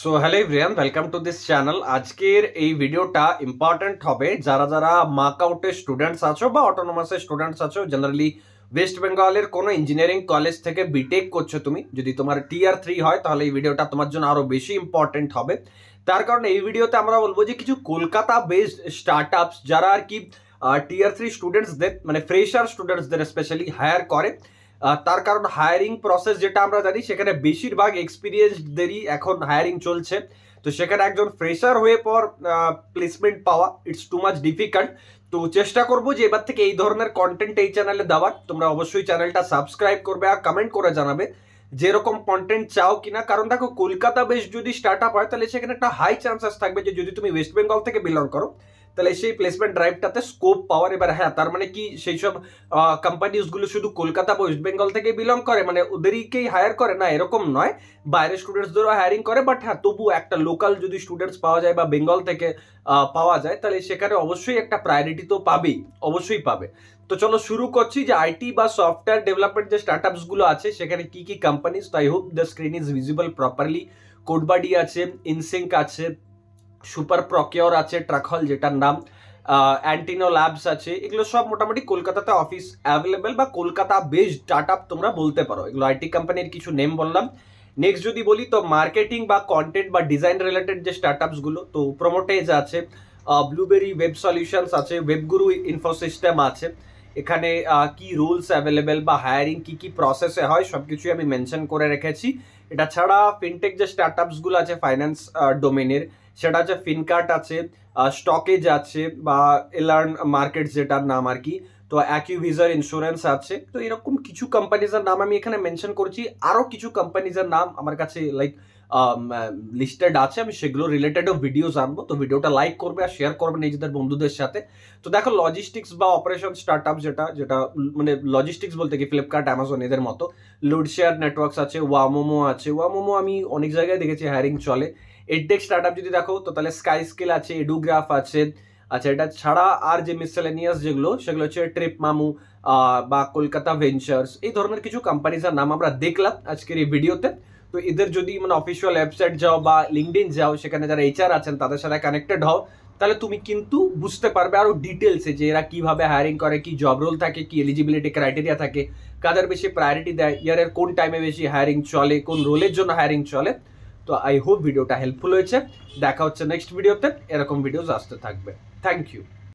So hello everyone, welcome to this channel. আজকের এই ভিডিওটা ইম্পর্টেন্ট হবে যারা যারা মার্ক আউটের স্টুডেন্টস আছো বা অটোনোমাসের স্টুডেন্টস আছো। জেনারেলি ওয়েস্ট বেঙ্গলের কোনো ইঞ্জিনিয়ারিং কলেজ থেকে বিটেক করছো তুমি, যদি তোমার টিয়ার 3 হয় তাহলে এই ভিডিওটা তোমার জন্য আরো বেশি ইম্পর্টেন্ট হবে। তার কারণে এই ভিডিওতে আমরা বলবো যে কিছু কলকাতা বেসড স্টার্ট আপস যারা আর কি টিয়ার 3 স্টুডেন্টসদের মানে ফ্রেশার স্টুডেন্টসদের স্পেশালি হায়ার করে। তার কারণ হায়ারিং প্রসেস যেটা আমরা জানি সেখানে বেশিরভাগ এক্সপিরিয়েন্সদেরই এখন হায়ারিং চলছে। তো সেখানে একজন ফ্রেশার হয়ে পর প্লেসমেন্ট পাওয়া ইটস টু মাচ ডিফিকাল্ট। তো চেষ্টা করবো যে এবার থেকে এই ধরনের কন্টেন্ট এই চ্যানেলে দেওয়ার। তোমরা অবশ্যই চ্যানেলটা সাবস্ক্রাইব করবে আর কমেন্ট করে জানাবে যেরকম কন্টেন্ট চাও কিনা। কারণ দেখো, কলকাতা বেস যদি স্টার্ট আপ হয় তাহলে সেখানে একটা হাই চান্সেস থাকবে যে যদি তুমি ওয়েস্ট বেঙ্গল থেকে বিলং করো তাহলে সেই প্লেসমেন্ট ড্রাইভটাতে স্কোপ পাওয়ার। এবার হ্যাঁ, তার মানে কি সেই সব কোম্পানিজগুলো শুধু কলকাতা বা ওয়েস্ট বেঙ্গল থেকে বিলং করে, মানে ওদেরকেই হায়ার করে না এরকম নয়, বাইরের স্টুডেন্টসদেরও হায়ারিং করে। বাট হ্যাঁ, তবু একটা লোকাল যদি স্টুডেন্টস পাওয়া যায় বা বেঙ্গল থেকে পাওয়া যায় তাহলে সেখানে অবশ্যই একটা প্রায়োরিটি তো পাবেই, অবশ্যই পাবে। তো চলো শুরু করছি যে আইটি বা সফটওয়্যার ডেভেলপমেন্ট যে স্টার্টআপস গুলো আছে সেখানে কি কি কোম্পানিজ। তো I hope the screen is visible properly. Codebuddy আছে, ইনসিঙ্ক আছে, সুপার প্রকিওর আছে, ট্রাকহল যেটার নাম, অ্যান্টিনো ল্যাবস আছে। এগুলো সব মোটামুটি কলকাতাতে অফিস অ্যাভেলেবেল বা কলকাতা বেসড স্টার্ট আপ তোমরা বলতে পারো। এগুলো আইটি কোম্পানির কিছু নেম বললাম। নেক্সট যদি বলি তো মার্কেটিং বা কন্টেন্ট বা ডিজাইন রিলেটেড যে স্টার্টআপস গুলো, তো প্রোমোটেজ আছে, ব্লুবেরি ওয়েব সলিউশনস আছে, ওয়েবগুরু ইনফোসিস্টেম আছে। এখানে কি রুলস অ্যাভেলেবেল বা হায়ারিং কি কি প্রসেসে হয় সবকিছুই আমি মেনশন করে রেখেছি। এটা ছাড়া ফিনটেক যে স্টার্টআপস গুলো আছে ফাইন্যান্স ডোমেনের, সেটা আছে ফিনকার্ট আছে, স্টকেজ আছে বা এলার্ন মার্কেটস যেটার নাম আর কি, তো অ্যাকিউভিজার ইন্স্যুরেন্স আছে। তো এরকম কিছু কোম্পানিজের নাম আমি এখানে মেনশন করছি। আরও কিছু কোম্পানিজের নাম আমার কাছে লাইক লিস্টেড আছে, আমি সেগুলো রিলেটেডও ভিডিওস আনবো। তো ভিডিওটা লাইক করবে আর শেয়ার করবে নিজেদের বন্ধুদের সাথে। তো দেখো, লজিস্টিক্স বা অপারেশন স্টার্টআপ যেটা যেটা মানে লজিস্টিক্স বলতে কি ফ্লিপকার্ট, অ্যামাজন এদের মতো। লোড শেয়ার নেটওয়ার্কস আছে, ওয়ামোমো আছে। ওয়ামোমো আমি অনেক জায়গায় দেখেছি হায়ারিং চলে। এডটেক স্টার্টআপ যদি দেখো তো তাহলে স্কাই স্কিল আছে, এডুগ্রাফ আছে। আচ্ছা, এটা ছাড়া আর যে মিসেলেনিয়াস যেগুলো সেগুলো হচ্ছে ট্রিপ মামু বা কলকাতা ভেঞ্চার্স, এই ধরনের কিছু কোম্পানিজের নাম আমরা দেখলাম আজকের এই ভিডিওতে। তো এদের যদি মানে অফিসিয়াল ওয়েবসাইট যাও বা লিঙ্কডইন যাও, সেখানে যারা এইচআর আছেন তাদের সাথে কানেক্টেড হও, তাহলে তুমি কিন্তু বুঝতে পারবে আরো ডিটেলসে যে এরা কিভাবে হায়ারিং করে, কি জব রোল থাকে, কি এলিজিবিলিটি ক্রাইটেরিয়া থাকে, কাদের বেশি প্রায়োরিটি দেয়, ইয়ারের কোন টাইমে বেশি হায়ারিং চলে, কোন রোলের জন্য হায়ারিং চলে। তো আই হোপ ভিডিওটা হেল্পফুল হয়েছে। দেখা হচ্ছে নেক্সট ভিডিওতে, এরকম ভিডিওস আসতে থাকবে। Thank you.